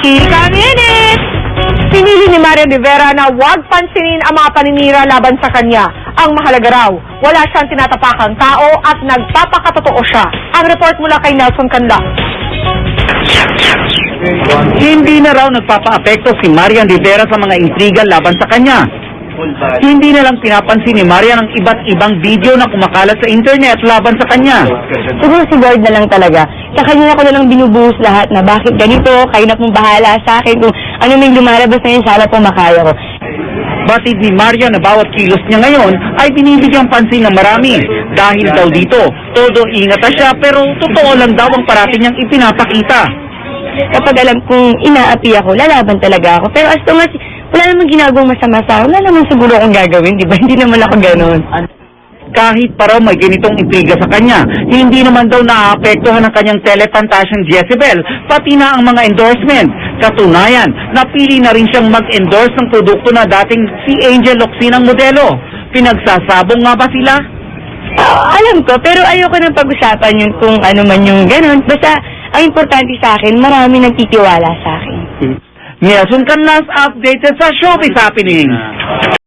Chika Minute! Pinili ni Marian Rivera na huwag pansinin ang mga paninira laban sa kanya. Ang mahalaga raw, wala siyang tinatapakang tao at nagpapakatotoo siya. Ang report mula kay Nelson Canla. Hindi na raw nagpapaapekto si Marian Rivera sa mga intriga laban sa kanya. Hindi na lang pinapansin ni Marian ang iba't ibang video na kumakalat sa internet laban sa kanya. Siguro si Lord na lang talaga. Sa kanya ko na lang binubuhos lahat na bakit ganito, kayo na pong bahala sa akin. Kung ano may lumalabas na yun, sana po makaya ko. Batid ni Marian na bawat kilos niya ngayon ay binibigyang pansin ng marami. Dahil daw dito, todo ingat na siya pero totoo lang daw ang parating niyang ipinapakita. Kapag alam kong inaapi ako, lalaban talaga ako. Pero as long as wala namang ginagawang masama sa akin, wala naman siguro akong gagawin, di ba? Hindi naman ako gano'n. Kahit pa raw may ganitong intriga sa kanya, hindi naman daw naaapektuhan ng kanyang telepantasyang Jezebel, pati na ang mga endorsement. Katunayan, napili na rin siyang mag-endorse ng produkto na dating si Angel Locsin ang modelo. Pinagsasabong nga ba sila? Alam ko, pero ayoko nang pag-usapan yun kung ano man yung gano'n. Basta, ang importante sa akin, marami nagtitiwala sa akin. Nelson Canlas, updated sa Showbiz Happening.